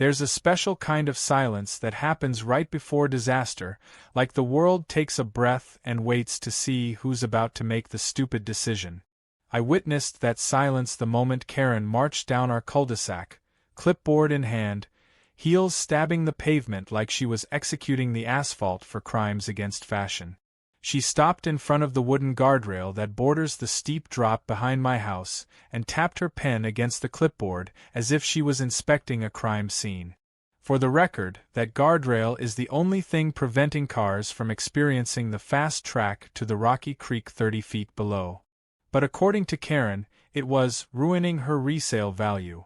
There's a special kind of silence that happens right before disaster, like the world takes a breath and waits to see who's about to make the stupid decision. I witnessed that silence the moment Karen marched down our cul-de-sac, clipboard in hand, heels stabbing the pavement like she was executing the asphalt for crimes against fashion. She stopped in front of the wooden guardrail that borders the steep drop behind my house and tapped her pen against the clipboard as if she was inspecting a crime scene. For the record, that guardrail is the only thing preventing cars from experiencing the fast track to the rocky creek 30 feet below. But according to Karen, it was ruining her resale value.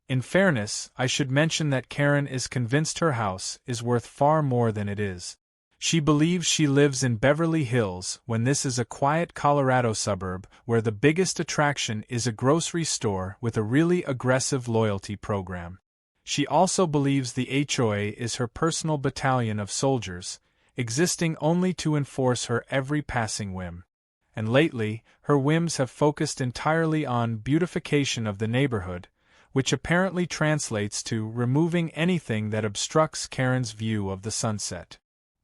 In fairness, I should mention that Karen is convinced her house is worth far more than it is. She believes she lives in Beverly Hills when this is a quiet Colorado suburb where the biggest attraction is a grocery store with a really aggressive loyalty program. She also believes the HOA is her personal battalion of soldiers, existing only to enforce her every passing whim. And lately, her whims have focused entirely on beautification of the neighborhood, which apparently translates to removing anything that obstructs Karen's view of the sunset.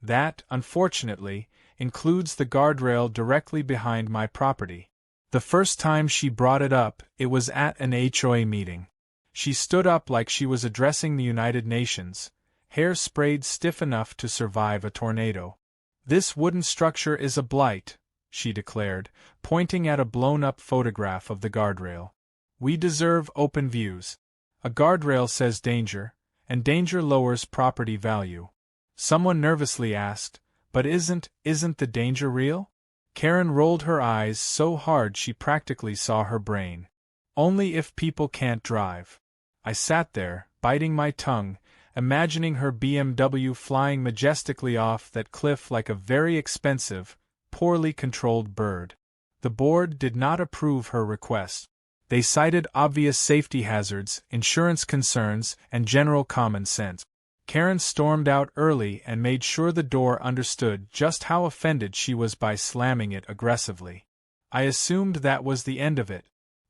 That, unfortunately, includes the guardrail directly behind my property. The first time she brought it up, it was at an HOA meeting. She stood up like she was addressing the United Nations, hair sprayed stiff enough to survive a tornado. "This wooden structure is a blight," she declared, pointing at a blown-up photograph of the guardrail. "We deserve open views. A guardrail says danger, and danger lowers property value." Someone nervously asked, "But isn't the danger real?" Karen rolled her eyes so hard she practically saw her brain. "Only if people can't drive." I sat there, biting my tongue, imagining her BMW flying majestically off that cliff like a very expensive, poorly controlled bird. The board did not approve her request. They cited obvious safety hazards, insurance concerns, and general common sense. Karen stormed out early and made sure the door understood just how offended she was by slamming it aggressively. I assumed that was the end of it.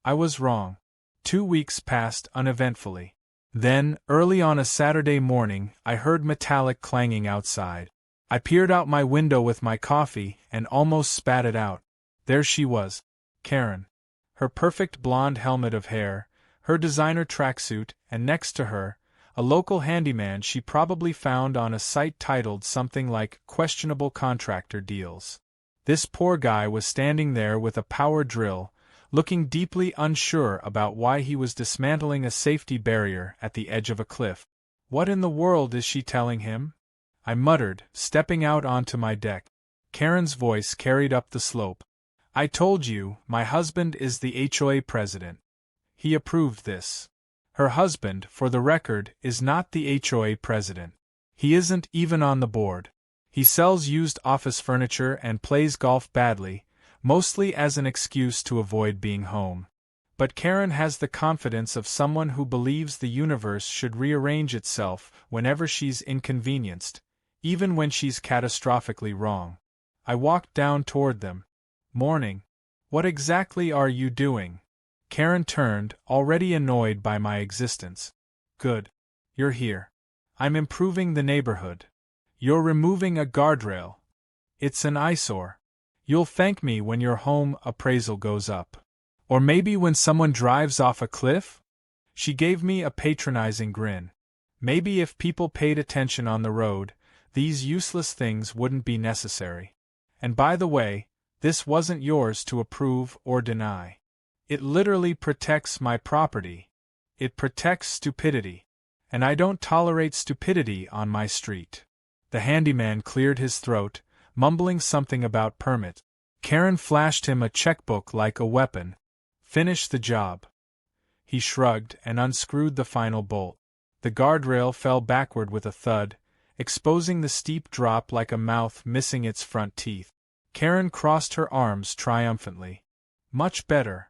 I was wrong. 2 weeks passed uneventfully. Then, early on a Saturday morning, I heard metallic clanging outside. I peered out my window with my coffee and almost spat it out. There she was, Karen. Her perfect blonde helmet of hair, her designer tracksuit, and next to her, a local handyman she probably found on a site titled something like Questionable Contractor Deals. This poor guy was standing there with a power drill, looking deeply unsure about why he was dismantling a safety barrier at the edge of a cliff. "What in the world is she telling him?" I muttered, stepping out onto my deck. Karen's voice carried up the slope. "I told you, my husband is the HOA president. He approved this." Her husband, for the record, is not the HOA president. He isn't even on the board. He sells used office furniture and plays golf badly, mostly as an excuse to avoid being home. But Karen has the confidence of someone who believes the universe should rearrange itself whenever she's inconvenienced, even when she's catastrophically wrong. I walked down toward them. "Morning. What exactly are you doing?" Karen turned, already annoyed by my existence. "Good. You're here. I'm improving the neighborhood. You're removing a guardrail. It's an eyesore. You'll thank me when your home appraisal goes up. Or maybe when someone drives off a cliff?" She gave me a patronizing grin. "Maybe if people paid attention on the road, these useless things wouldn't be necessary. And by the way, this wasn't yours to approve or deny. It literally protects my property. It protects stupidity. And I don't tolerate stupidity on my street." The handyman cleared his throat, mumbling something about permit. Karen flashed him a checkbook like a weapon. "Finish the job." He shrugged and unscrewed the final bolt. The guardrail fell backward with a thud, exposing the steep drop like a mouth missing its front teeth. Karen crossed her arms triumphantly. "Much better."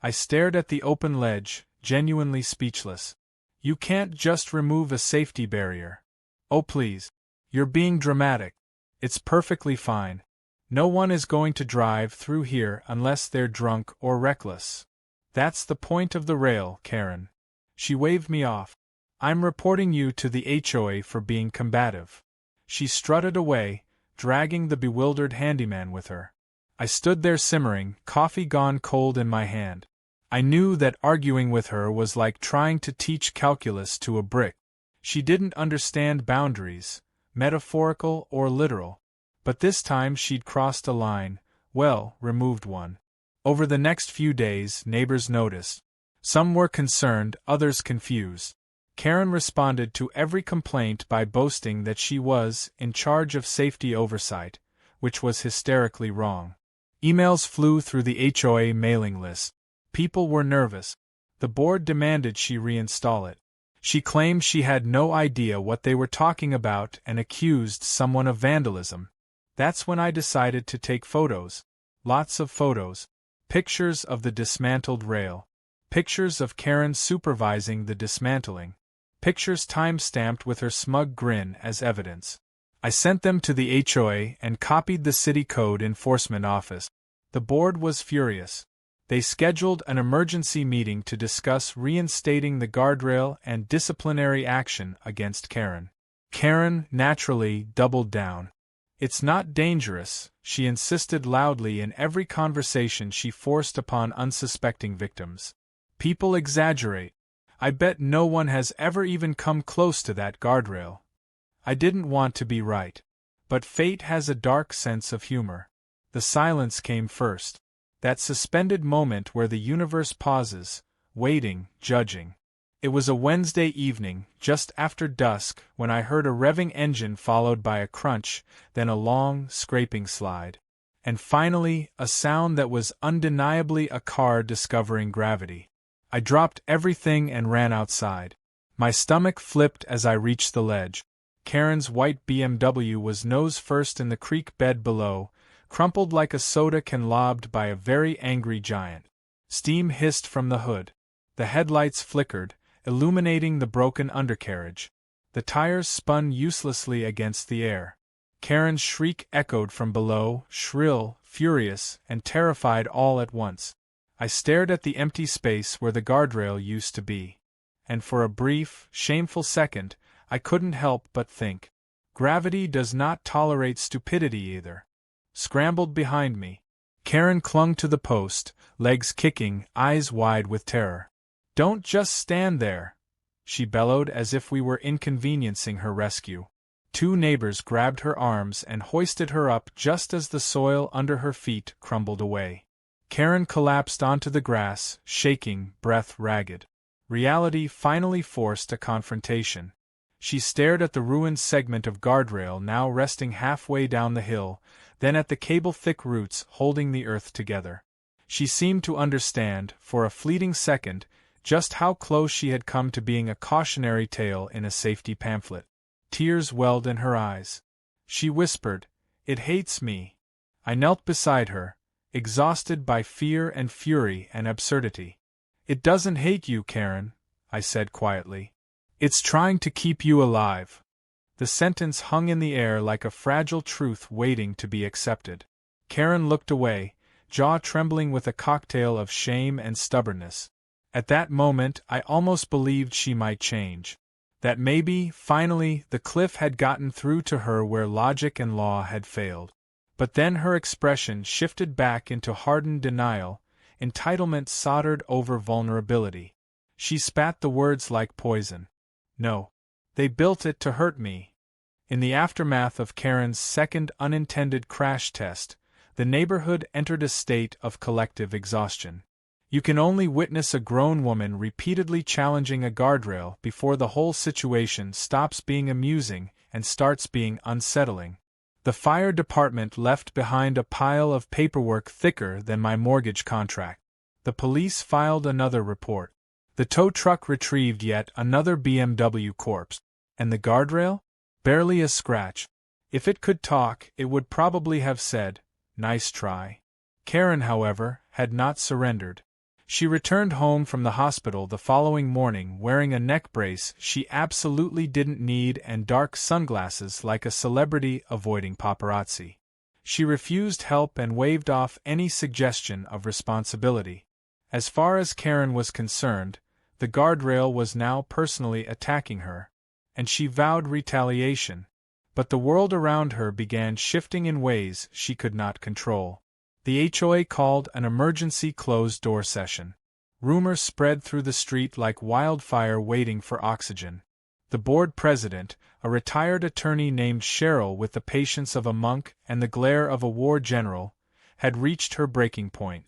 I stared at the open ledge, genuinely speechless. "You can't just remove a safety barrier." "Oh please. You're being dramatic. It's perfectly fine. No one is going to drive through here unless they're drunk or reckless. That's the point of the rail, Karen." She waved me off. I'm reporting you to the HOA for being combative." She strutted away, dragging the bewildered handyman with her. I stood there simmering, coffee gone cold in my hand. I knew that arguing with her was like trying to teach calculus to a brick. She didn't understand boundaries, metaphorical or literal. But this time she'd crossed a line, well, removed one. Over the next few days, neighbors noticed. Some were concerned, others confused. Karen responded to every complaint by boasting that she was in charge of safety oversight, which was hysterically wrong. Emails flew through the HOA mailing list. People were nervous. The board demanded she reinstall it. She claimed she had no idea what they were talking about and accused someone of vandalism. That's when I decided to take photos. Lots of photos. Pictures of the dismantled rail. Pictures of Karen supervising the dismantling. Pictures time-stamped with her smug grin as evidence. I sent them to the HOA and copied the City Code Enforcement Office. The board was furious. They scheduled an emergency meeting to discuss reinstating the guardrail and disciplinary action against Karen. Karen, naturally, doubled down. "It's not dangerous," she insisted loudly in every conversation she forced upon unsuspecting victims. "People exaggerate. I bet no one has ever even come close to that guardrail." I didn't want to be right. But fate has a dark sense of humor. The silence came first. That suspended moment where the universe pauses, waiting, judging. It was a Wednesday evening, just after dusk, when I heard a revving engine followed by a crunch, then a long, scraping slide. And finally, a sound that was undeniably a car discovering gravity. I dropped everything and ran outside. My stomach flipped as I reached the ledge. Karen's white BMW was nose first in the creek bed below, crumpled like a soda can lobbed by a very angry giant. Steam hissed from the hood. The headlights flickered, illuminating the broken undercarriage. The tires spun uselessly against the air. Karen's shriek echoed from below, shrill, furious, and terrified all at once. I stared at the empty space where the guardrail used to be. And for a brief, shameful second, I couldn't help but think. Gravity does not tolerate stupidity either. Scrambled behind me. Karen clung to the post, legs kicking, eyes wide with terror. "Don't just stand there," she bellowed as if we were inconveniencing her rescue. Two neighbors grabbed her arms and hoisted her up just as the soil under her feet crumbled away. Karen collapsed onto the grass, shaking, breath ragged. Reality finally forced a confrontation. She stared at the ruined segment of guardrail now resting halfway down the hill, then at the cable-thick roots holding the earth together. She seemed to understand, for a fleeting second, just how close she had come to being a cautionary tale in a safety pamphlet. Tears welled in her eyes. She whispered, "It hates me." I knelt beside her, exhausted by fear and fury and absurdity. "It doesn't hate you, Karen," I said quietly. "It's trying to keep you alive." The sentence hung in the air like a fragile truth waiting to be accepted. Karen looked away, jaw trembling with a cocktail of shame and stubbornness. At that moment I almost believed she might change. That maybe, finally, the cliff had gotten through to her where logic and law had failed. But then her expression shifted back into hardened denial, entitlement soldered over vulnerability. She spat the words like poison. "No. They built it to hurt me." In the aftermath of Karen's second unintended crash test, the neighborhood entered a state of collective exhaustion. You can only witness a grown woman repeatedly challenging a guardrail before the whole situation stops being amusing and starts being unsettling. The fire department left behind a pile of paperwork thicker than my mortgage contract. The police filed another report. The tow truck retrieved yet another BMW corpse. And the guardrail? Barely a scratch. If it could talk, it would probably have said, "Nice try." Karen, however, had not surrendered. She returned home from the hospital the following morning wearing a neck brace she absolutely didn't need and dark sunglasses like a celebrity avoiding paparazzi. She refused help and waved off any suggestion of responsibility. As far as Karen was concerned, The guardrail was now personally attacking her, and she vowed retaliation. But the world around her began shifting in ways she could not control. The HOA called an emergency closed-door session. Rumor spread through the street like wildfire waiting for oxygen. The board president, a retired attorney named Cheryl with the patience of a monk and the glare of a war general, had reached her breaking point.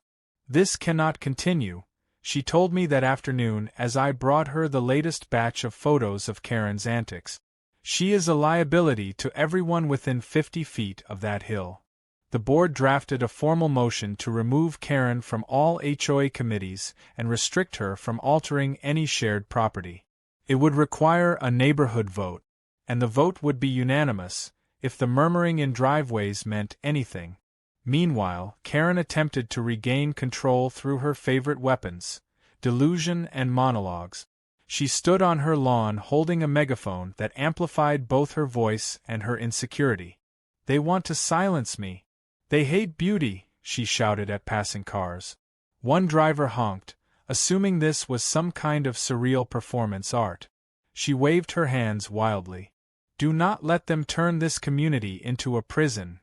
"This cannot continue," she told me that afternoon as I brought her the latest batch of photos of Karen's antics. "She is a liability to everyone within 50 feet of that hill." The board drafted a formal motion to remove Karen from all HOA committees and restrict her from altering any shared property. It would require a neighborhood vote, and the vote would be unanimous, if the murmuring in driveways meant anything. Meanwhile, Karen attempted to regain control through her favorite weapons, delusion and monologues. She stood on her lawn holding a megaphone that amplified both her voice and her insecurity. "They want to silence me. They hate beauty," she shouted at passing cars. One driver honked, assuming this was some kind of surreal performance art. She waved her hands wildly. "Do not let them turn this community into a prison."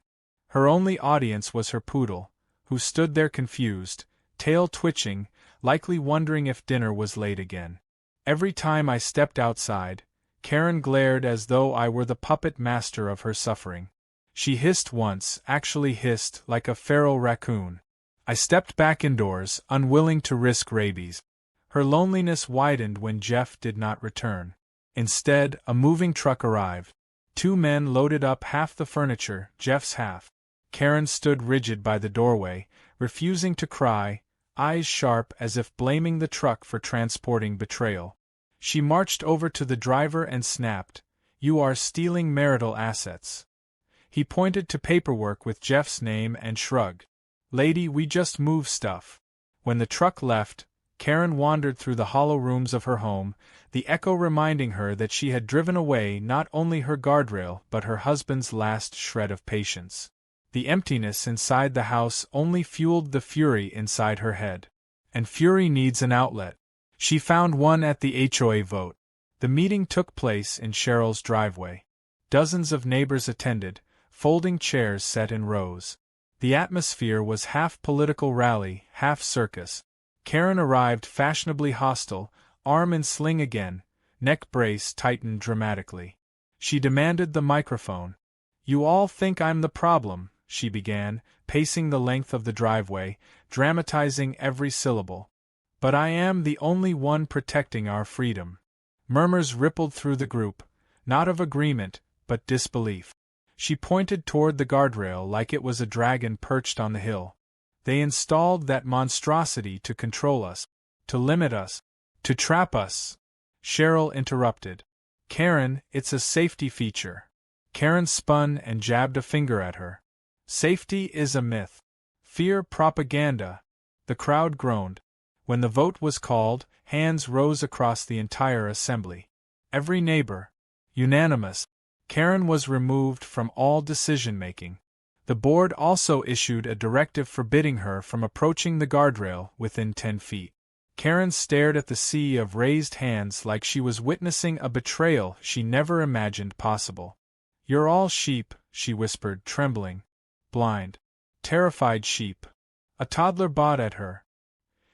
Her only audience was her poodle, who stood there confused, tail twitching, likely wondering if dinner was late again. Every time I stepped outside, Karen glared as though I were the puppet master of her suffering. She hissed once, actually hissed like a feral raccoon. I stepped back indoors, unwilling to risk rabies. Her loneliness widened when Jeff did not return. Instead, a moving truck arrived. 2 men loaded up half the furniture, Jeff's half. Karen stood rigid by the doorway, refusing to cry, eyes sharp as if blaming the truck for transporting betrayal. She marched over to the driver and snapped, "You are stealing marital assets." He pointed to paperwork with Jeff's name and shrugged. "Lady, we just move stuff." When the truck left, Karen wandered through the hollow rooms of her home, the echo reminding her that she had driven away not only her guardrail but her husband's last shred of patience. The emptiness inside the house only fueled the fury inside her head. And fury needs an outlet. She found one at the HOA vote. The meeting took place in Cheryl's driveway. Dozens of neighbors attended, folding chairs set in rows. The atmosphere was half political rally, half circus. Karen arrived fashionably hostile, arm in sling again, neck brace tightened dramatically. She demanded the microphone. "You all think I'm the problem," she began, pacing the length of the driveway, dramatizing every syllable. "But I am the only one protecting our freedom." Murmurs rippled through the group, not of agreement, but disbelief. She pointed toward the guardrail like it was a dragon perched on the hill. "They installed that monstrosity to control us, to limit us, to trap us." Cheryl interrupted. "Karen, it's a safety feature." Karen spun and jabbed a finger at her. "Safety is a myth. Fear propaganda." The crowd groaned. When the vote was called, hands rose across the entire assembly. Every neighbor. Unanimous. Karen was removed from all decision-making. The board also issued a directive forbidding her from approaching the guardrail within 10 feet. Karen stared at the sea of raised hands like she was witnessing a betrayal she never imagined possible. "You're all sheep," she whispered, trembling. "Blind. Terrified sheep." A toddler bawed at her.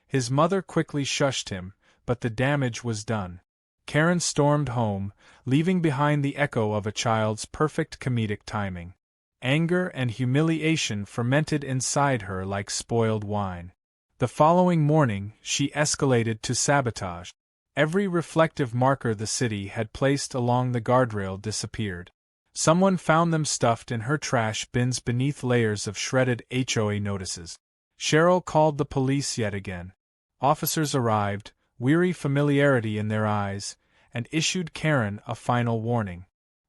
His mother quickly shushed him, but the damage was done. Karen stormed home, leaving behind the echo of a child's perfect comedic timing. Anger and humiliation fermented inside her like spoiled wine. The following morning, she escalated to sabotage. Every reflective marker the city had placed along the guardrail disappeared. Someone found them stuffed in her trash bins beneath layers of shredded HOA notices. Cheryl called the police yet again. Officers arrived, weary familiarity in their eyes, and issued Karen a final warning.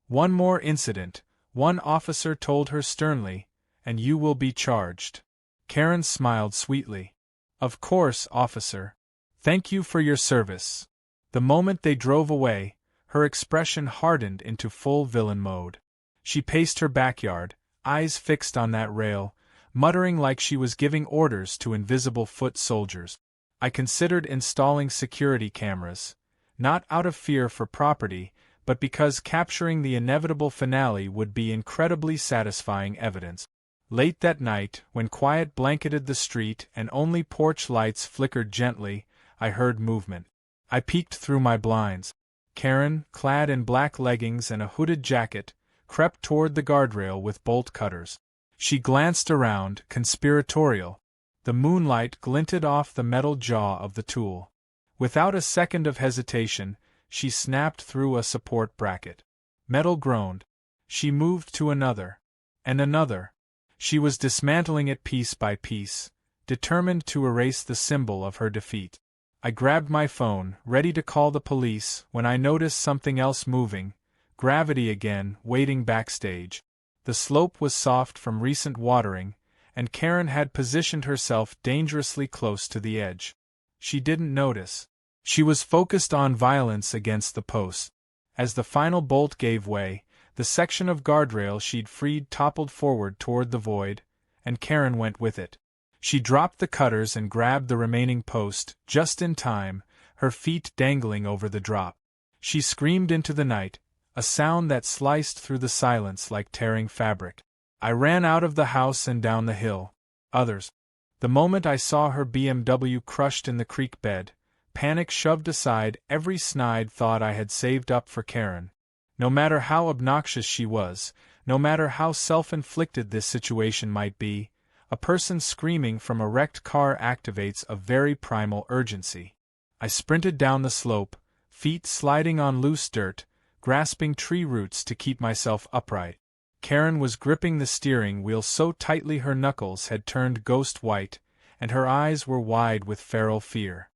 "One more incident," one officer told her sternly, "and you will be charged." Karen smiled sweetly. "Of course, officer. Thank you for your service." The moment they drove away, her expression hardened into full villain mode. She paced her backyard, eyes fixed on that rail, muttering like she was giving orders to invisible foot soldiers. I considered installing security cameras, not out of fear for property, but because capturing the inevitable finale would be incredibly satisfying evidence. Late that night, when quiet blanketed the street and only porch lights flickered gently, I heard movement. I peeked through my blinds. Karen, clad in black leggings and a hooded jacket, crept toward the guardrail with bolt cutters. She glanced around, conspiratorial. The moonlight glinted off the metal jaw of the tool. Without a second of hesitation, she snapped through a support bracket. Metal groaned. She moved to another. And another. She was dismantling it piece by piece, determined to erase the symbol of her defeat. I grabbed my phone, ready to call the police, when I noticed something else moving. Gravity again, waiting backstage. The slope was soft from recent watering, and Karen had positioned herself dangerously close to the edge. She didn't notice. She was focused on violence against the post. As the final bolt gave way, the section of guardrail she'd freed toppled forward toward the void, and Karen went with it. She dropped the cutters and grabbed the remaining post, just in time, her feet dangling over the drop. She screamed into the night, a sound that sliced through the silence like tearing fabric. I ran out of the house and down the hill. Others. The moment I saw her BMW crushed in the creek bed, panic shoved aside every snide thought I had saved up for Karen. No matter how obnoxious she was, no matter how self-inflicted this situation might be, a person screaming from a wrecked car activates a very primal urgency. I sprinted down the slope, feet sliding on loose dirt, grasping tree roots to keep myself upright. Karen was gripping the steering wheel so tightly her knuckles had turned ghost white, and her eyes were wide with feral fear.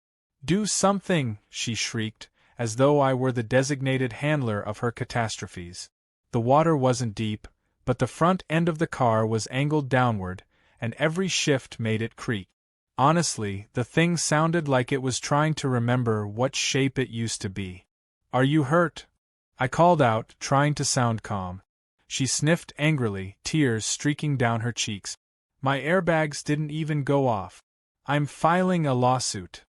"Do something!" she shrieked, as though I were the designated handler of her catastrophes. The water wasn't deep, but the front end of the car was angled downward, and every shift made it creak. Honestly, the thing sounded like it was trying to remember what shape it used to be. "Are you hurt?" I called out, trying to sound calm. She sniffed angrily, tears streaking down her cheeks. "My airbags didn't even go off. I'm filing a lawsuit."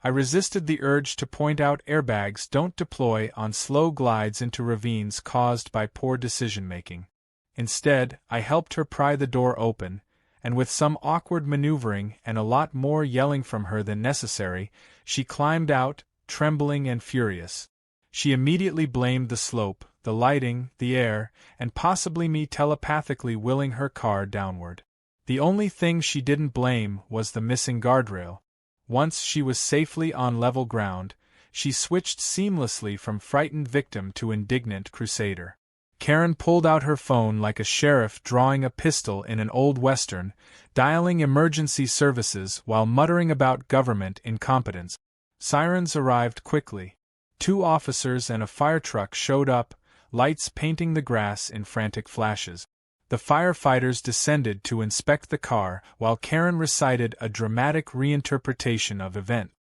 I resisted the urge to point out airbags don't deploy on slow glides into ravines caused by poor decision-making. Instead, I helped her pry the door open, and with some awkward maneuvering and a lot more yelling from her than necessary, she climbed out, trembling and furious. She immediately blamed the slope, the lighting, the air, and possibly me telepathically willing her car downward. The only thing she didn't blame was the missing guardrail. Once she was safely on level ground, she switched seamlessly from frightened victim to indignant crusader. Karen pulled out her phone like a sheriff drawing a pistol in an old western, dialing emergency services while muttering about government incompetence. Sirens arrived quickly. 2 officers and a fire truck showed up, lights painting the grass in frantic flashes. The firefighters descended to inspect the car while Karen recited a dramatic reinterpretation of events.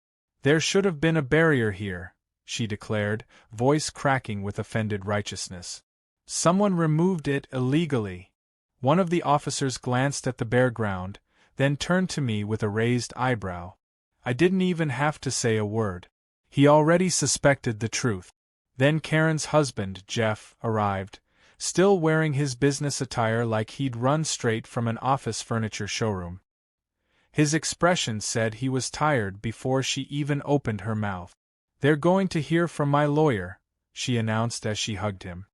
"There should have been a barrier here," she declared, voice cracking with offended righteousness. "Someone removed it illegally." One of the officers glanced at the bare ground, then turned to me with a raised eyebrow. I didn't even have to say a word. He already suspected the truth. Then Karen's husband, Jeff, arrived, still wearing his business attire like he'd run straight from an office furniture showroom. His expression said he was tired before she even opened her mouth. "They're going to hear from my lawyer," she announced as she hugged him.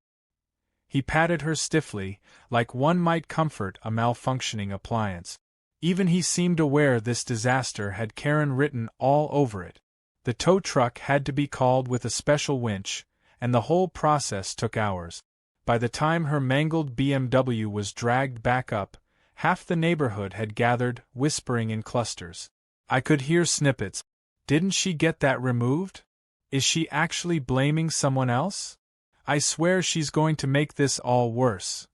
He patted her stiffly, like one might comfort a malfunctioning appliance. Even he seemed aware this disaster had Karen written all over it. The tow truck had to be called with a special winch, and the whole process took hours. By the time her mangled BMW was dragged back up, half the neighborhood had gathered, whispering in clusters. I could hear snippets. "Didn't she get that removed? Is she actually blaming someone else? I swear she's going to make this all worse."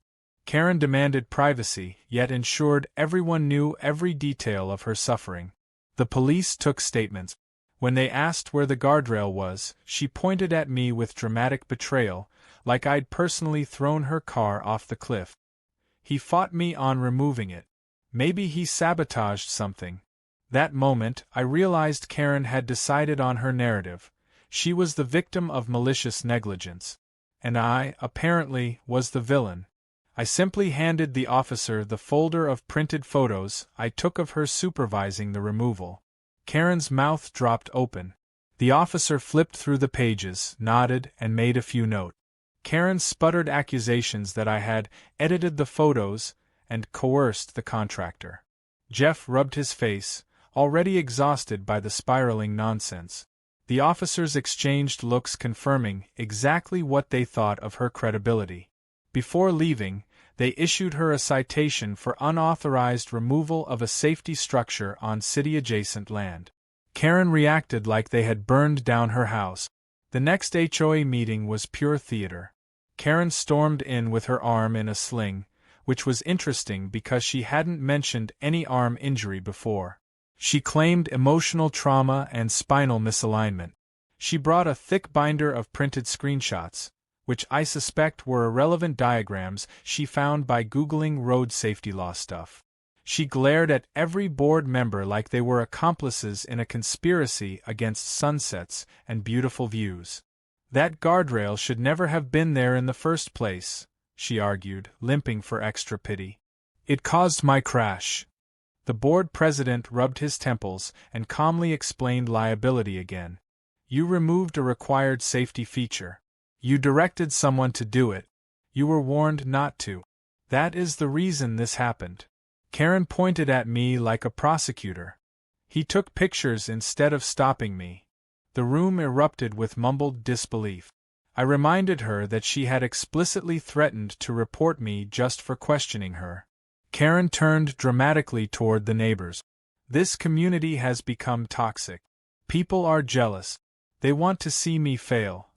Karen demanded privacy, yet ensured everyone knew every detail of her suffering. The police took statements. When they asked where the guardrail was, she pointed at me with dramatic betrayal, like I'd personally thrown her car off the cliff. "He fought me on removing it. Maybe he sabotaged something." That moment, I realized Karen had decided on her narrative. She was the victim of malicious negligence. And I, apparently, was the villain. I simply handed the officer the folder of printed photos I took of her supervising the removal. Karen's mouth dropped open. The officer flipped through the pages, nodded, and made a few notes. Karen sputtered accusations that I had edited the photos and coerced the contractor. Jeff rubbed his face, already exhausted by the spiraling nonsense. The officers exchanged looks confirming exactly what they thought of her credibility. Before leaving, they issued her a citation for unauthorized removal of a safety structure on city-adjacent land. Karen reacted like they had burned down her house. The next HOA meeting was pure theater. Karen stormed in with her arm in a sling, which was interesting because she hadn't mentioned any arm injury before. She claimed emotional trauma and spinal misalignment. She brought a thick binder of printed screenshots, which I suspect were irrelevant diagrams she found by Googling road safety law stuff. She glared at every board member like they were accomplices in a conspiracy against sunsets and beautiful views. That guardrail should never have been there in the first place, she argued, limping for extra pity. It caused my crash. The board president rubbed his temples and calmly explained liability again. You removed a required safety feature. You directed someone to do it. You were warned not to. That is the reason this happened. Karen pointed at me like a prosecutor. He took pictures instead of stopping me. The room erupted with mumbled disbelief. I reminded her that she had explicitly threatened to report me just for questioning her. Karen turned dramatically toward the neighbors. This community has become toxic. People are jealous. They want to see me fail.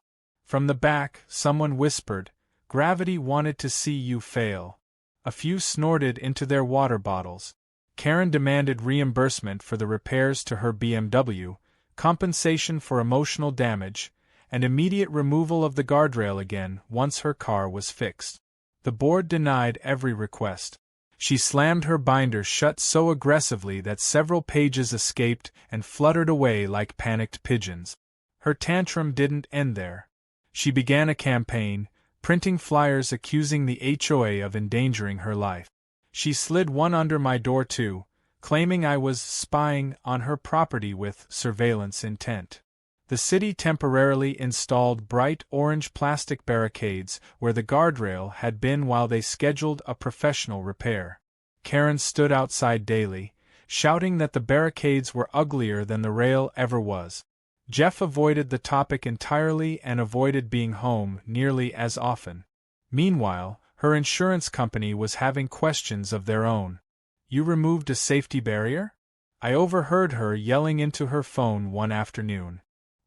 From the back, someone whispered, "Gravity wanted to see you fail." A few snorted into their water bottles. Karen demanded reimbursement for the repairs to her BMW, compensation for emotional damage, and immediate removal of the guardrail again once her car was fixed. The board denied every request. She slammed her binder shut so aggressively that several pages escaped and fluttered away like panicked pigeons. Her tantrum didn't end there. She began a campaign, printing flyers accusing the HOA of endangering her life. She slid one under my door too, claiming I was spying on her property with surveillance intent. The city temporarily installed bright orange plastic barricades where the guardrail had been while they scheduled a professional repair. Karen stood outside daily, shouting that the barricades were uglier than the rail ever was. Jeff avoided the topic entirely and avoided being home nearly as often. Meanwhile, her insurance company was having questions of their own. "You removed a safety barrier?" I overheard her yelling into her phone one afternoon.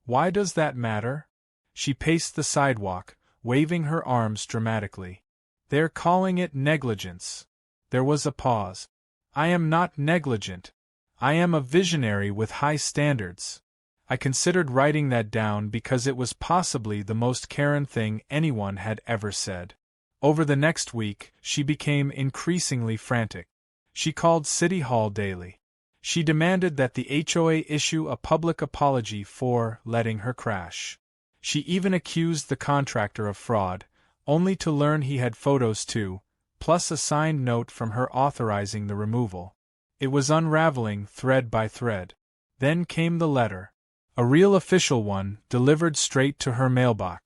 "Why does that matter?" She paced the sidewalk, waving her arms dramatically. "They're calling it negligence." There was a pause. "I am not negligent. I am a visionary with high standards." I considered writing that down because it was possibly the most Karen thing anyone had ever said. Over the next week, she became increasingly frantic. She called City Hall daily. She demanded that the HOA issue a public apology for letting her crash. She even accused the contractor of fraud, only to learn he had photos too, plus a signed note from her authorizing the removal. It was unraveling thread by thread. Then came the letter. A real official one, delivered straight to her mailbox.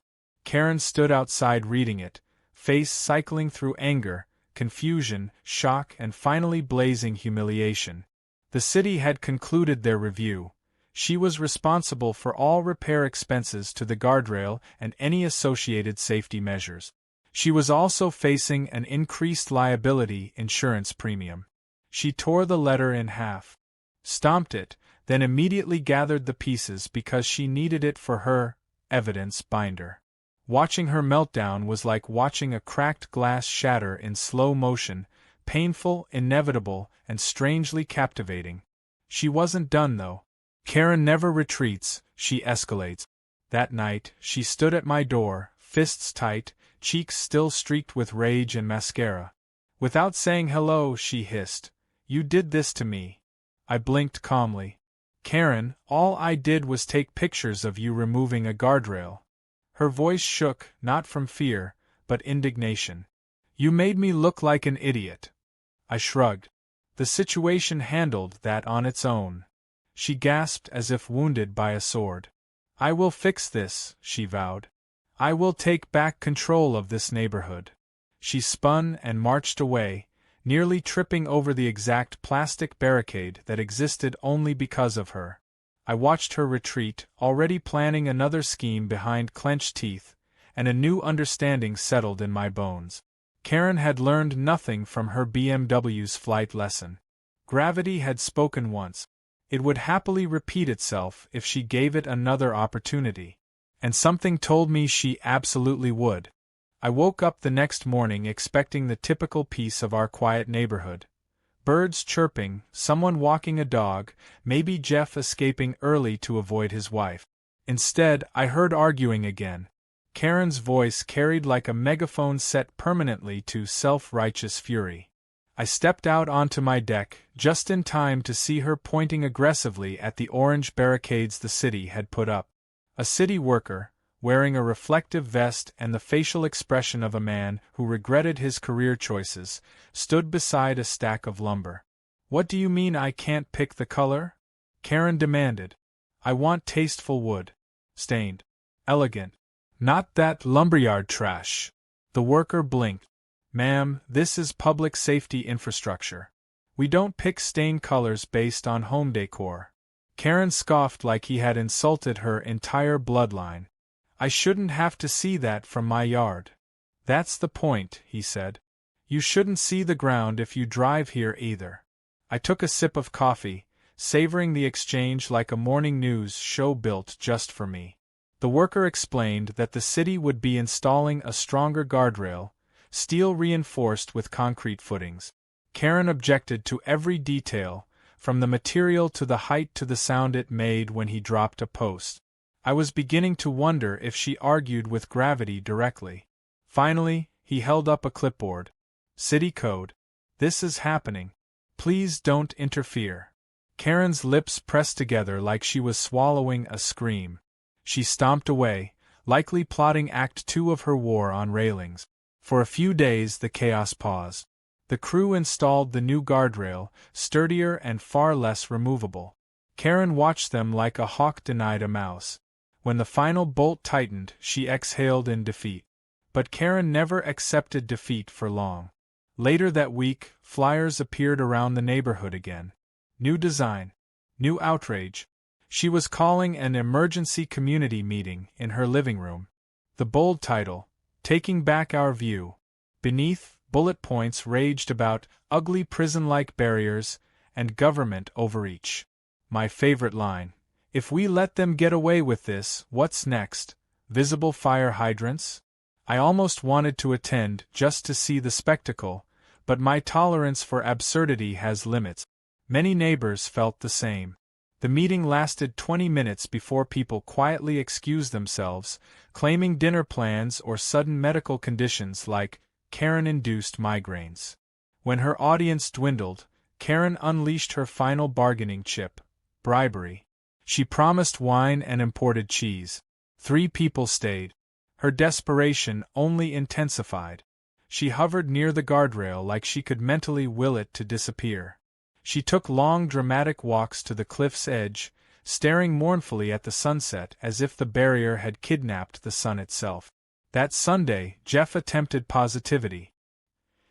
Karen stood outside reading it, face cycling through anger, confusion, shock, and finally blazing humiliation. The city had concluded their review. She was responsible for all repair expenses to the guardrail and any associated safety measures. She was also facing an increased liability insurance premium. She tore the letter in half, stomped it, then immediately gathered the pieces because she needed it for her evidence binder. Watching her meltdown was like watching a cracked glass shatter in slow motion, painful, inevitable, and strangely captivating. She wasn't done though. Karen never retreats, she escalates. That night, she stood at my door, fists tight, cheeks still streaked with rage and mascara. Without saying hello, she hissed, "You did this to me." I blinked calmly. Karen, all I did was take pictures of you removing a guardrail. Her voice shook, not from fear, but indignation. You made me look like an idiot. I shrugged. The situation handled that on its own. She gasped as if wounded by a sword. I will fix this, she vowed. I will take back control of this neighborhood. She spun and marched away, nearly tripping over the exact plastic barricade that existed only because of her. I watched her retreat, already planning another scheme behind clenched teeth, and a new understanding settled in my bones. Karen had learned nothing from her BMW's flight lesson. Gravity had spoken once. It would happily repeat itself if she gave it another opportunity. And something told me she absolutely would. I woke up the next morning expecting the typical peace of our quiet neighborhood. Birds chirping, someone walking a dog, maybe Jeff escaping early to avoid his wife. Instead, I heard arguing again. Karen's voice carried like a megaphone set permanently to self-righteous fury. I stepped out onto my deck, just in time to see her pointing aggressively at the orange barricades the city had put up. A city worker, wearing a reflective vest and the facial expression of a man who regretted his career choices, stood beside a stack of lumber. What do you mean I can't pick the color? Karen demanded. I want tasteful wood. Stained. Elegant. Not that lumberyard trash. The worker blinked. Ma'am, this is public safety infrastructure. We don't pick stain colors based on home decor. Karen scoffed like he had insulted her entire bloodline. I shouldn't have to see that from my yard. That's the point, he said. You shouldn't see the ground if you drive here either. I took a sip of coffee, savoring the exchange like a morning news show built just for me. The worker explained that the city would be installing a stronger guardrail, steel reinforced with concrete footings. Karen objected to every detail, from the material to the height to the sound it made when he dropped a post. I was beginning to wonder if she argued with gravity directly. Finally, he held up a clipboard. City code. This is happening. Please don't interfere. Karen's lips pressed together like she was swallowing a scream. She stomped away, likely plotting Act 2 of her war on railings. For a few days the chaos paused. The crew installed the new guardrail, sturdier and far less removable. Karen watched them like a hawk denied a mouse. When the final bolt tightened, she exhaled in defeat. But Karen never accepted defeat for long. Later that week, flyers appeared around the neighborhood again. New design. New outrage. She was calling an emergency community meeting in her living room. The bold title, Taking Back Our View. Beneath, bullet points raged about ugly prison-like barriers and government overreach. My favorite line. If we let them get away with this, what's next? Visible fire hydrants? I almost wanted to attend just to see the spectacle, but my tolerance for absurdity has limits. Many neighbors felt the same. The meeting lasted 20 minutes before people quietly excused themselves, claiming dinner plans or sudden medical conditions like Karen-induced migraines. When her audience dwindled, Karen unleashed her final bargaining chip: bribery. She promised wine and imported cheese. 3 people stayed. Her desperation only intensified. She hovered near the guardrail like she could mentally will it to disappear. She took long dramatic walks to the cliff's edge, staring mournfully at the sunset as if the barrier had kidnapped the sun itself. That Sunday, Jeff attempted positivity.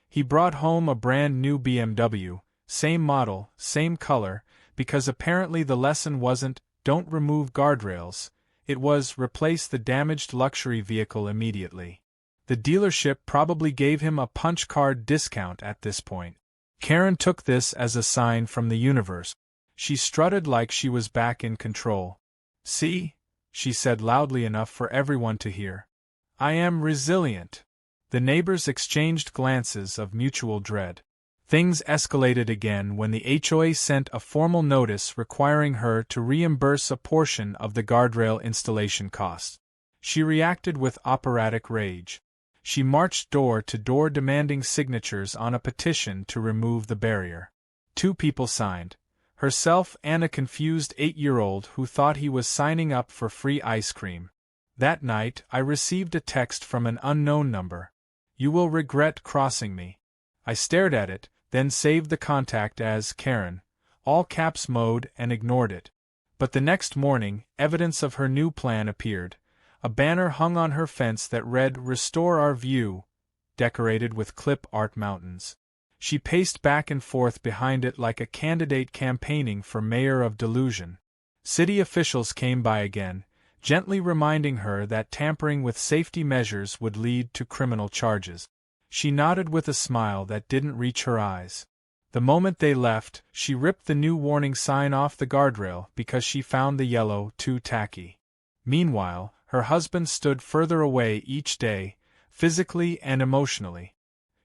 He brought home a brand new BMW, same model, same color, because apparently the lesson wasn't, don't remove guardrails, it was, replace the damaged luxury vehicle immediately. The dealership probably gave him a punch card discount at this point. Karen took this as a sign from the universe. She strutted like she was back in control. See? She said loudly enough for everyone to hear. I am resilient. The neighbors exchanged glances of mutual dread. Things escalated again when the HOA sent a formal notice requiring her to reimburse a portion of the guardrail installation costs. She reacted with operatic rage. She marched door to door demanding signatures on a petition to remove the barrier. 2 people signed. Herself and a confused 8-year-old who thought he was signing up for free ice cream. That night, I received a text from an unknown number. "You will regret crossing me." I stared at it, then saved the contact as Karen, all caps mode, and ignored it. But the next morning, evidence of her new plan appeared. A banner hung on her fence that read "Restore Our View," decorated with clip art mountains. She paced back and forth behind it like a candidate campaigning for mayor of Delusion. City officials came by again, gently reminding her that tampering with safety measures would lead to criminal charges. She nodded with a smile that didn't reach her eyes. The moment they left, she ripped the new warning sign off the guardrail because she found the yellow too tacky. Meanwhile, her husband stood further away each day, physically and emotionally.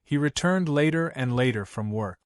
He returned later and later from work.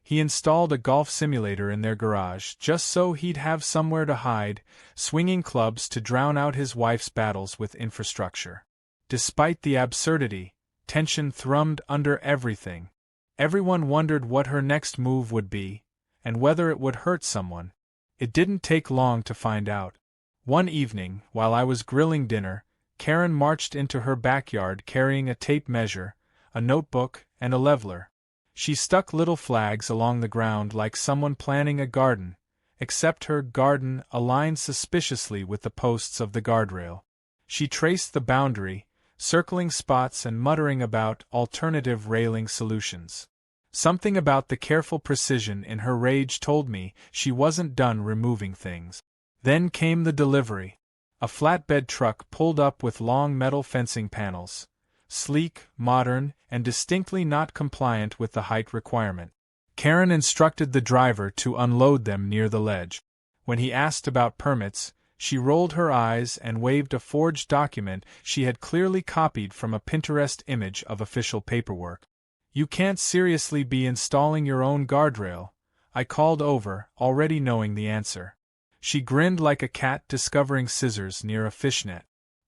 He installed a golf simulator in their garage just so he'd have somewhere to hide, swinging clubs to drown out his wife's battles with infrastructure. Despite the absurdity, tension thrummed under everything. Everyone wondered what her next move would be, and whether it would hurt someone. It didn't take long to find out. One evening, while I was grilling dinner, Karen marched into her backyard carrying a tape measure, a notebook, and a leveler. She stuck little flags along the ground like someone planning a garden, except her garden aligned suspiciously with the posts of the guardrail. She traced the boundary, circling spots and muttering about alternative railing solutions. Something about the careful precision in her rage told me she wasn't done removing things. Then came the delivery. A flatbed truck pulled up with long metal fencing panels. Sleek, modern, and distinctly not compliant with the height requirement. Karen instructed the driver to unload them near the ledge. When he asked about permits, she rolled her eyes and waved a forged document she had clearly copied from a Pinterest image of official paperwork. "You can't seriously be installing your own guardrail," I called over, already knowing the answer. She grinned like a cat discovering scissors near a fishnet.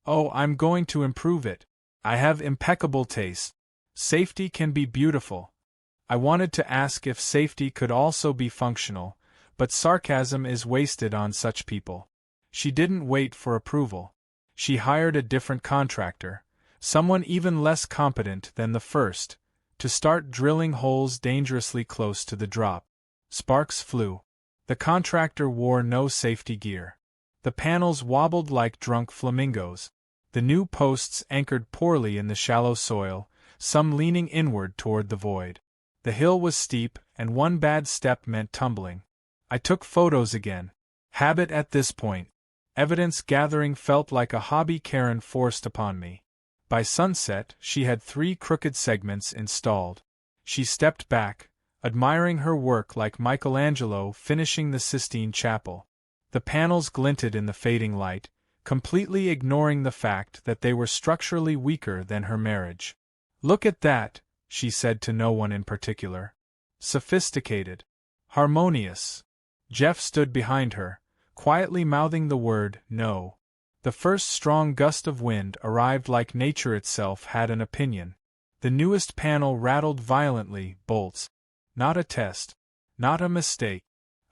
"Oh, I'm going to improve it. I have impeccable taste. Safety can be beautiful." I wanted to ask if safety could also be functional, but sarcasm is wasted on such people. She didn't wait for approval. She hired a different contractor, someone even less competent than the first, to start drilling holes dangerously close to the drop. Sparks flew. The contractor wore no safety gear. The panels wobbled like drunk flamingos. The new posts anchored poorly in the shallow soil, some leaning inward toward the void. The hill was steep, and one bad step meant tumbling. I took photos again. Habit at this point. Evidence gathering felt like a hobby Karen forced upon me. By sunset, she had 3 crooked segments installed. She stepped back, admiring her work like Michelangelo finishing the Sistine Chapel. The panels glinted in the fading light, completely ignoring the fact that they were structurally weaker than her marriage. "Look at that," she said to no one in particular. "Sophisticated. Harmonious." Jeff stood behind her, quietly mouthing the word "no." The first strong gust of wind arrived like nature itself had an opinion. The newest panel rattled violently, bolts. Not a test. Not a mistake.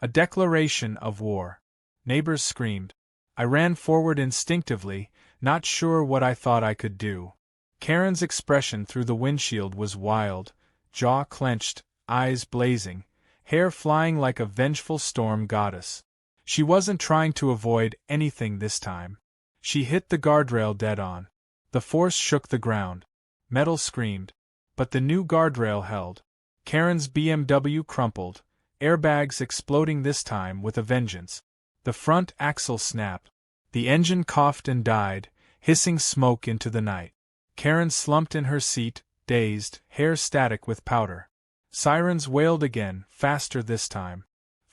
A declaration of war. Neighbors screamed. I ran forward instinctively, not sure what I thought I could do. Karen's expression through the windshield was wild, jaw clenched, eyes blazing, hair flying like a vengeful storm goddess. She wasn't trying to avoid anything this time. She hit the guardrail dead on. The force shook the ground. Metal screamed. But the new guardrail held. Karen's BMW crumpled, airbags exploding this time with a vengeance. The front axle snapped. The engine coughed and died, hissing smoke into the night. Karen slumped in her seat, dazed, hair static with powder. Sirens wailed again, faster this time.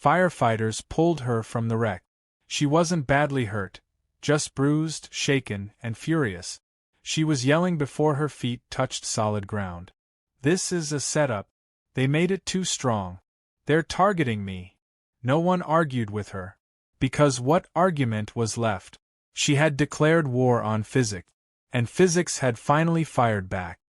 Firefighters pulled her from the wreck. She wasn't badly hurt, just bruised, shaken, and furious. She was yelling before her feet touched solid ground. "This is a setup. They made it too strong. They're targeting me." No one argued with her. Because what argument was left? She had declared war on physics, and physics had finally fired back.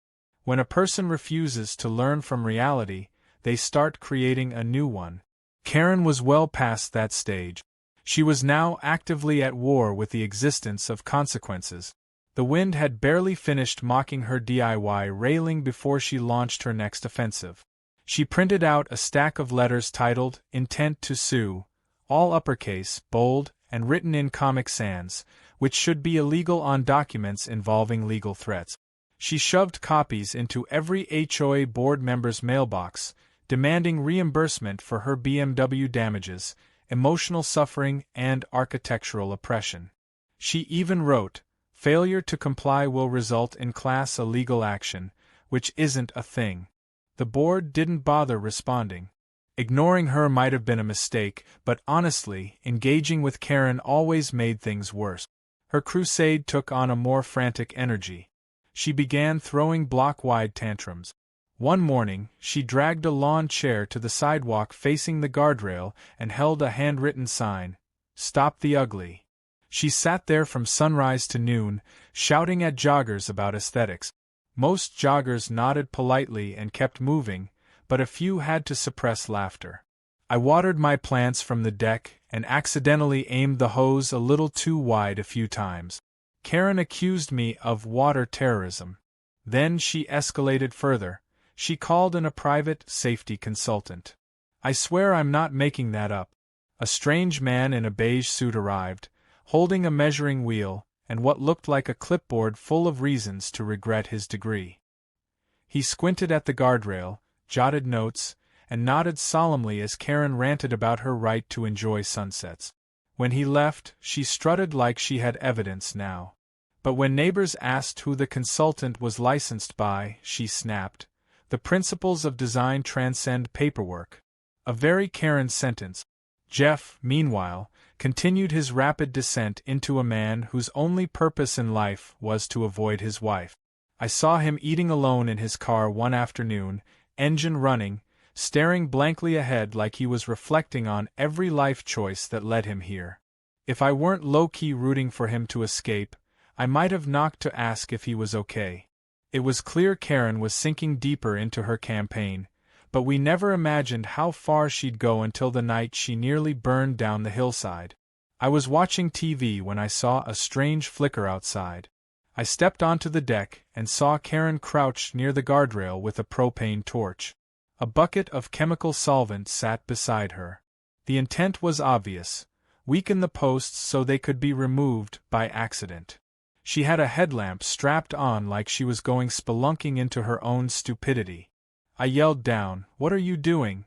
When a person refuses to learn from reality, they start creating a new one. Karen was well past that stage. She was now actively at war with the existence of consequences. The wind had barely finished mocking her DIY railing before she launched her next offensive. She printed out a stack of letters titled, "Intent to Sue," all uppercase, bold, and written in Comic Sans, which should be illegal on documents involving legal threats. She shoved copies into every HOA board member's mailbox, demanding reimbursement for her BMW damages, emotional suffering, and architectural oppression. She even wrote, "Failure to comply will result in class illegal action," which isn't a thing. The board didn't bother responding. Ignoring her might have been a mistake, but honestly, engaging with Karen always made things worse. Her crusade took on a more frantic energy. She began throwing block-wide tantrums. One morning, she dragged a lawn chair to the sidewalk facing the guardrail and held a handwritten sign, "Stop the Ugly." She sat there from sunrise to noon, shouting at joggers about aesthetics. Most joggers nodded politely and kept moving, but a few had to suppress laughter. I watered my plants from the deck and accidentally aimed the hose a little too wide a few times. Karen accused me of water terrorism. Then she escalated further. She called in a private safety consultant. I swear I'm not making that up. A strange man in a beige suit arrived, holding a measuring wheel and what looked like a clipboard full of reasons to regret his degree. He squinted at the guardrail, jotted notes, and nodded solemnly as Karen ranted about her right to enjoy sunsets. When he left, she strutted like she had evidence now. But when neighbors asked who the consultant was licensed by, she snapped, "The principles of design transcend paperwork." A very Karen sentence. Jeff, meanwhile, continued his rapid descent into a man whose only purpose in life was to avoid his wife. I saw him eating alone in his car one afternoon, engine running, staring blankly ahead like he was reflecting on every life choice that led him here. If I weren't low-key rooting for him to escape, I might have knocked to ask if he was okay. It was clear Karen was sinking deeper into her campaign, but we never imagined how far she'd go until the night she nearly burned down the hillside. I was watching TV when I saw a strange flicker outside. I stepped onto the deck and saw Karen crouched near the guardrail with a propane torch. A bucket of chemical solvent sat beside her. The intent was obvious: weaken the posts so they could be removed by accident. She had a headlamp strapped on like she was going spelunking into her own stupidity. I yelled down, "What are you doing?"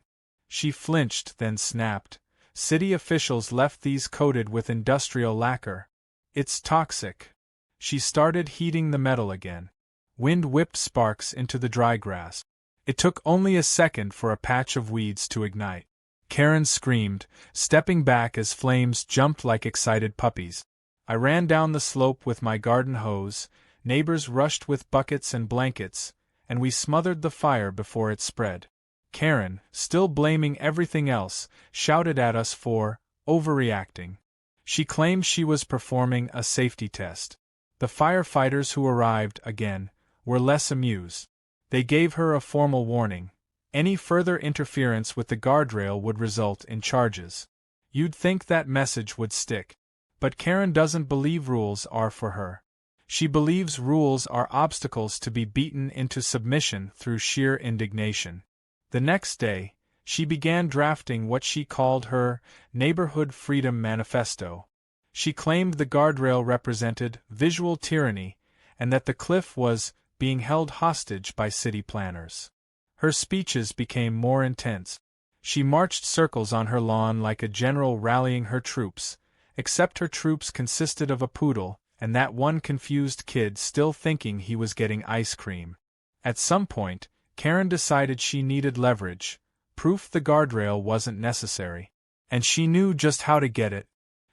She flinched, then snapped, "City officials left these coated with industrial lacquer. It's toxic." She started heating the metal again. Wind whipped sparks into the dry grass. It took only a second for a patch of weeds to ignite. Karen screamed, stepping back as flames jumped like excited puppies. I ran down the slope with my garden hose, neighbors rushed with buckets and blankets, and we smothered the fire before it spread. Karen, still blaming everything else, shouted at us for overreacting. She claimed she was performing a safety test. The firefighters who arrived, again, were less amused. They gave her a formal warning. Any further interference with the guardrail would result in charges. You'd think that message would stick. But Karen doesn't believe rules are for her. She believes rules are obstacles to be beaten into submission through sheer indignation. The next day, she began drafting what she called her Neighborhood Freedom Manifesto. She claimed the guardrail represented visual tyranny and that the cliff was being held hostage by city planners. Her speeches became more intense. She marched circles on her lawn like a general rallying her troops, except her troops consisted of a poodle and that one confused kid still thinking he was getting ice cream. At some point, Karen decided she needed leverage, proof the guardrail wasn't necessary. And she knew just how to get it.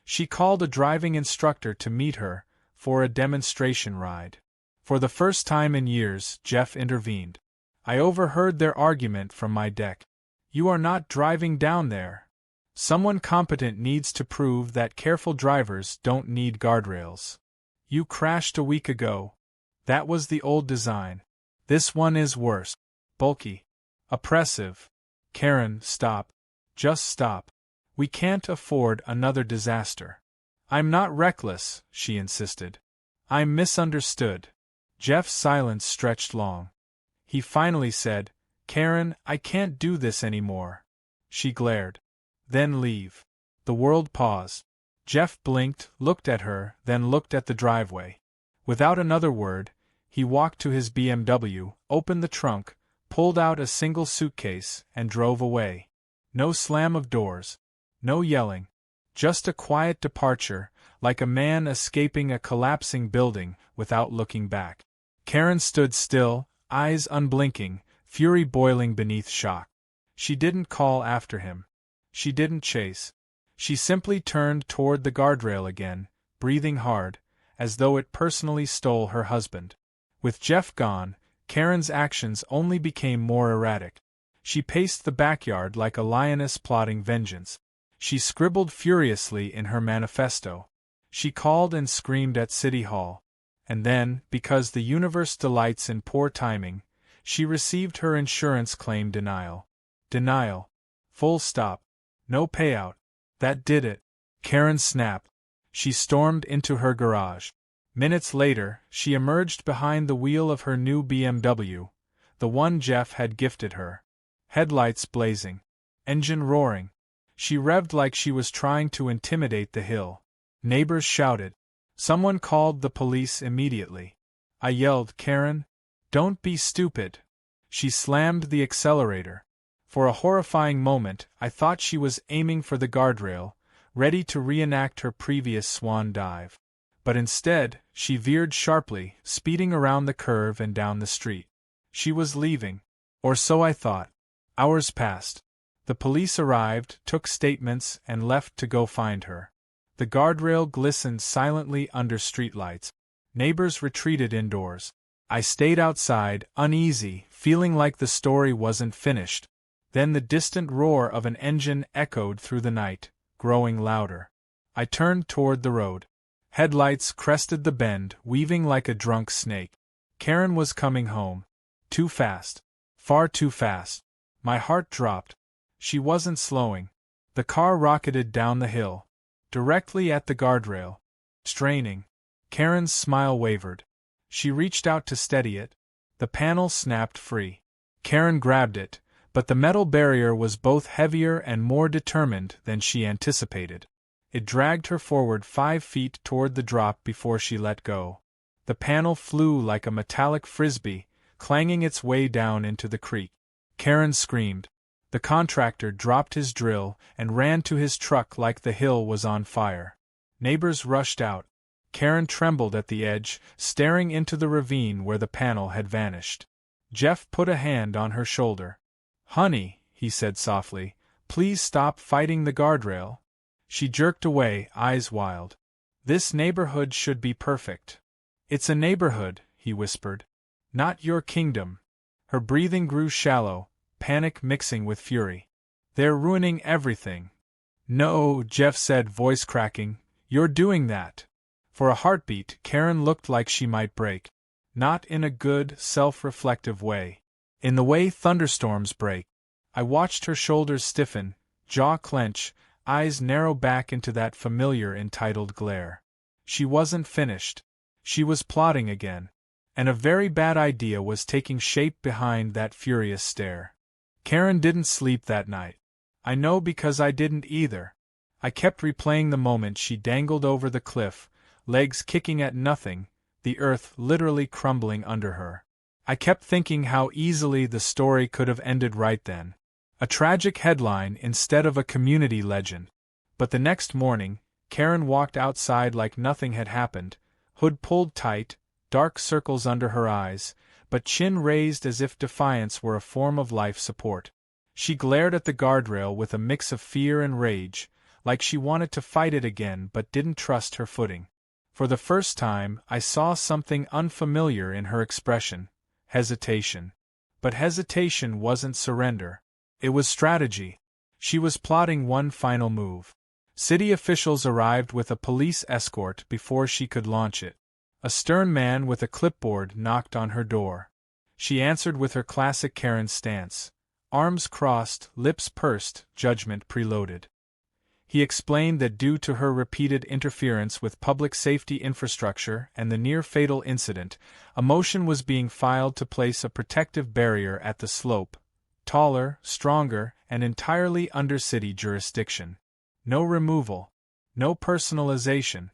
She called a driving instructor to meet her for a demonstration ride. For the first time in years, Jeff intervened. I overheard their argument from my deck. "You are not driving down there. Someone competent needs to prove that careful drivers don't need guardrails. You crashed a week ago. That was the old design. This one is worse. Bulky. Oppressive." "Karen, stop. Just stop. We can't afford another disaster. I'm not reckless, she insisted. I'm misunderstood. Jeff's silence stretched long. He finally said, Karen, I can't do this anymore. She glared. Then leave. The world paused. Jeff blinked, looked at her, then looked at the driveway. Without another word, he walked to his BMW, opened the trunk, pulled out a single suitcase, and drove away. No slam of doors. No yelling. Just a quiet departure, like a man escaping a collapsing building, without looking back. Karen stood still, eyes unblinking, fury boiling beneath shock. She didn't call after him. She didn't chase. She simply turned toward the guardrail again, breathing hard, as though it personally stole her husband. With Jeff gone, Karen's actions only became more erratic. She paced the backyard like a lioness plotting vengeance. She scribbled furiously in her manifesto. She called and screamed at City Hall. And then, because the universe delights in poor timing, she received her insurance claim denial. Denial. Full stop. No payout. That did it. Karen snapped. She stormed into her garage. Minutes later, she emerged behind the wheel of her new BMW, the one Jeff had gifted her. Headlights blazing. Engine roaring. She revved like she was trying to intimidate the hill. Neighbors shouted. Someone called the police immediately. I yelled, Karen, don't be stupid. She slammed the accelerator. For a horrifying moment, I thought she was aiming for the guardrail, ready to reenact her previous swan dive. But instead, she veered sharply, speeding around the curve and down the street. She was leaving. Or so I thought. Hours passed. The police arrived, took statements, and left to go find her. The guardrail glistened silently under streetlights. Neighbors retreated indoors. I stayed outside, uneasy, feeling like the story wasn't finished. Then the distant roar of an engine echoed through the night, growing louder. I turned toward the road. Headlights crested the bend, weaving like a drunk snake. Karen was coming home. Too fast. Far too fast. My heart dropped. She wasn't slowing. The car rocketed down the hill, directly at the guardrail. Straining. Karen's smile wavered. She reached out to steady it. The panel snapped free. Karen grabbed it, but the metal barrier was both heavier and more determined than she anticipated. It dragged her forward 5 feet toward the drop before she let go. The panel flew like a metallic frisbee, clanging its way down into the creek. Karen screamed. The contractor dropped his drill and ran to his truck like the hill was on fire. Neighbors rushed out. Karen trembled at the edge, staring into the ravine where the panel had vanished. Jeff put a hand on her shoulder. Honey, he said softly, please stop fighting the guardrail. She jerked away, eyes wild. This neighborhood should be perfect. It's a neighborhood, he whispered. Not your kingdom. Her breathing grew shallow, panic mixing with fury. They're ruining everything. No, Jeff said, voice cracking, you're doing that. For a heartbeat, Karen looked like she might break. Not in a good, self-reflective way. In the way thunderstorms break. I watched her shoulders stiffen, jaw clench, eyes narrow back into that familiar entitled glare. She wasn't finished. She was plotting again. And a very bad idea was taking shape behind that furious stare. Karen didn't sleep that night. I know because I didn't either. I kept replaying the moment she dangled over the cliff, legs kicking at nothing, the earth literally crumbling under her. I kept thinking how easily the story could have ended right then. A tragic headline instead of a community legend. But the next morning, Karen walked outside like nothing had happened, hood pulled tight, dark circles under her eyes, but chin raised as if defiance were a form of life support. She glared at the guardrail with a mix of fear and rage, like she wanted to fight it again but didn't trust her footing. For the first time, I saw something unfamiliar in her expression: hesitation. But hesitation wasn't surrender. It was strategy. She was plotting one final move. City officials arrived with a police escort before she could launch it. A stern man with a clipboard knocked on her door. She answered with her classic Karen stance. arms crossed, lips pursed, judgment preloaded. He explained that due to her repeated interference with public safety infrastructure and the near-fatal incident, a motion was being filed to place a protective barrier at the slope, taller, stronger, and entirely under city jurisdiction. No removal. No personalization.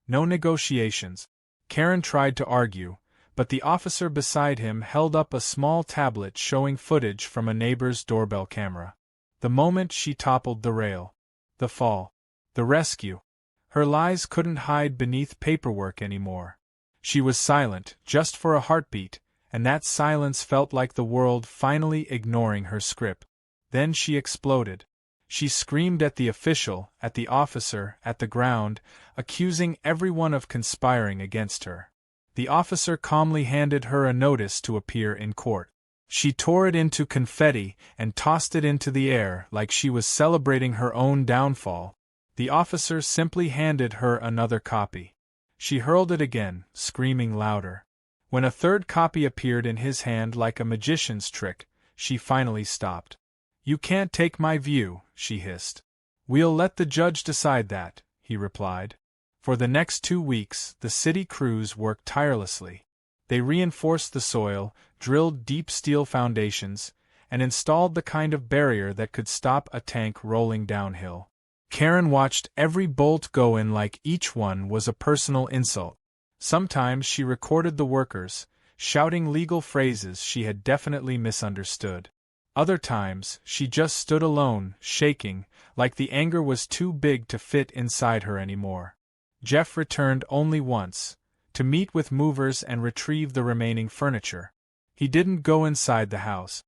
No negotiations. Karen tried to argue, but the officer beside him held up a small tablet showing footage from a neighbor's doorbell camera. The moment she toppled the rail. The fall. The rescue. Her lies couldn't hide beneath paperwork anymore. She was silent, just for a heartbeat, and that silence felt like the world finally ignoring her script. Then she exploded. She screamed at the official, at the officer, at the ground, accusing everyone of conspiring against her. The officer calmly handed her a notice to appear in court. She tore it into confetti and tossed it into the air like she was celebrating her own downfall. The officer simply handed her another copy. She hurled it again, screaming louder. When a third copy appeared in his hand like a magician's trick, she finally stopped. "You can't take my view," she hissed. "We'll let the judge decide that," he replied. For the next 2 weeks, the city crews worked tirelessly. They reinforced the soil, drilled deep steel foundations, and installed the kind of barrier that could stop a tank rolling downhill. Karen watched every bolt go in like each one was a personal insult. Sometimes she recorded the workers, shouting legal phrases she had definitely misunderstood. Other times, she just stood alone, shaking, like the anger was too big to fit inside her anymore. Jeff returned only once, to meet with movers and retrieve the remaining furniture. He didn't go inside the house.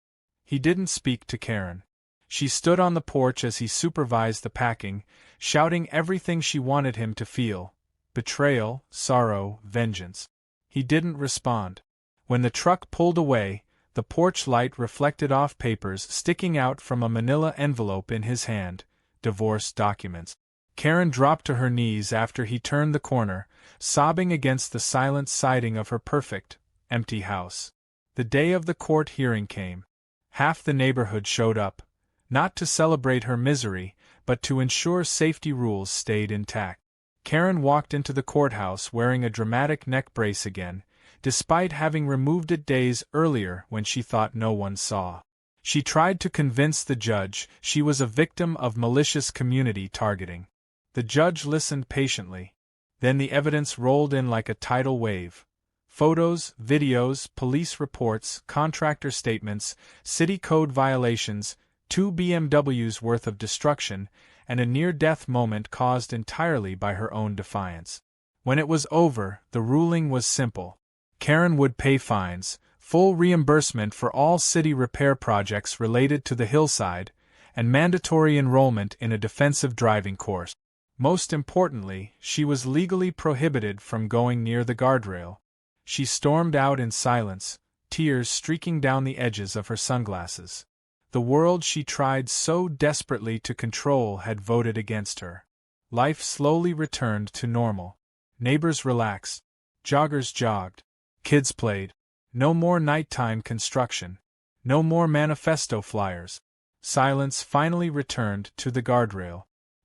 He didn't speak to Karen. She stood on the porch as he supervised the packing, shouting everything she wanted him to feel: betrayal, sorrow, vengeance. He didn't respond. When the truck pulled away, the porch light reflected off papers sticking out from a manila envelope in his hand, divorce documents. Karen dropped to her knees after he turned the corner, sobbing against the silent siding of her perfect, empty house. The day of the court hearing came. Half the neighborhood showed up, not to celebrate her misery, but to ensure safety rules stayed intact. Karen walked into the courthouse wearing a dramatic neck brace again, despite having removed it days earlier when she thought no one saw. She tried to convince the judge she was a victim of malicious community targeting. The judge listened patiently. Then the evidence rolled in like a tidal wave. Photos, videos, police reports, contractor statements, city code violations, 2 BMWs worth of destruction, and a near-death moment caused entirely by her own defiance. When it was over, the ruling was simple. Karen would pay fines, full reimbursement for all city repair projects related to the hillside, and mandatory enrollment in a defensive driving course. Most importantly, she was legally prohibited from going near the guardrail. She stormed out in silence, tears streaking down the edges of her sunglasses. The world she tried so desperately to control had voted against her. Life slowly returned to normal. Neighbors relaxed. Joggers jogged. Kids played. No more nighttime construction. No more manifesto flyers. Silence finally returned to the guardrail.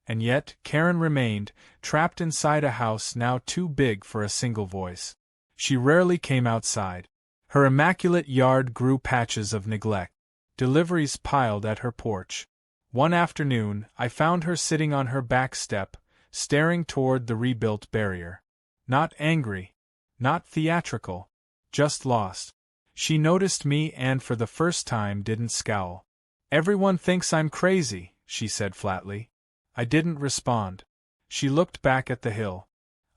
And yet, Karen remained, trapped inside a house now too big for a single voice. She rarely came outside. Her immaculate yard grew patches of neglect. Deliveries piled at her porch. One afternoon, I found her sitting on her back step, staring toward the rebuilt barrier. Not angry. Not theatrical. Just lost. She noticed me and for the first time didn't scowl. "Everyone thinks I'm crazy," she said flatly. I didn't respond. She looked back at the hill.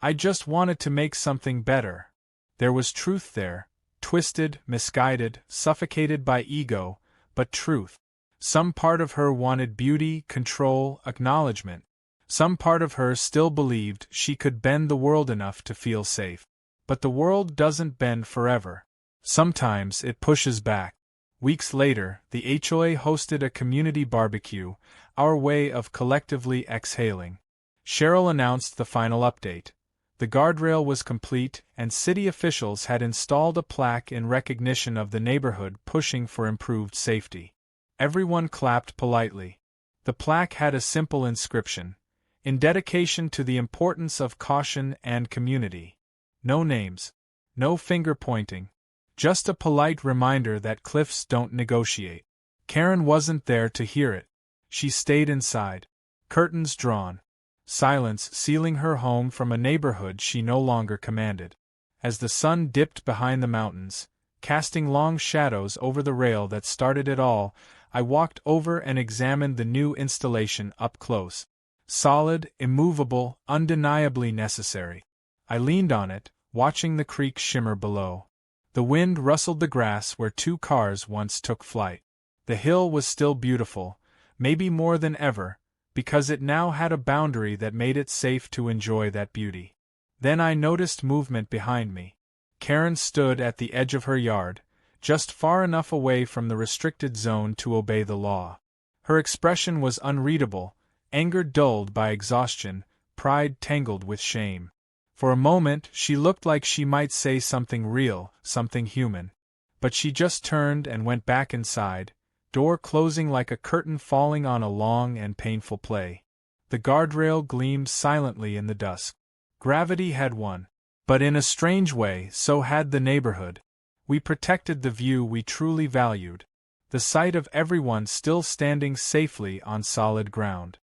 "I just wanted to make something better." There was truth there, twisted, misguided, suffocated by ego, but truth. Some part of her wanted beauty, control, acknowledgement. Some part of her still believed she could bend the world enough to feel safe. But the world doesn't bend forever. Sometimes it pushes back. Weeks later, the HOA hosted a community barbecue, our way of collectively exhaling. Cheryl announced the final update. The guardrail was complete, and city officials had installed a plaque in recognition of the neighborhood pushing for improved safety. Everyone clapped politely. The plaque had a simple inscription: in dedication to the importance of caution and community. No names. No finger pointing. Just a polite reminder that cliffs don't negotiate. Karen wasn't there to hear it. She stayed inside. Curtains drawn. Silence sealing her home from a neighborhood she no longer commanded. As the sun dipped behind the mountains, casting long shadows over the rail that started it all, I walked over and examined the new installation up close. Solid, immovable, undeniably necessary. I leaned on it, watching the creek shimmer below. The wind rustled the grass where 2 cars once took flight. The hill was still beautiful, maybe more than ever, because it now had a boundary that made it safe to enjoy that beauty. Then I noticed movement behind me. Karen stood at the edge of her yard, just far enough away from the restricted zone to obey the law. Her expression was unreadable, anger dulled by exhaustion, pride tangled with shame. For a moment she looked like she might say something real, something human. But she just turned and went back inside, door closing like a curtain falling on a long and painful play. The guardrail gleamed silently in the dusk. Gravity had won. But in a strange way, so had the neighborhood. We protected the view we truly valued. The sight of everyone still standing safely on solid ground.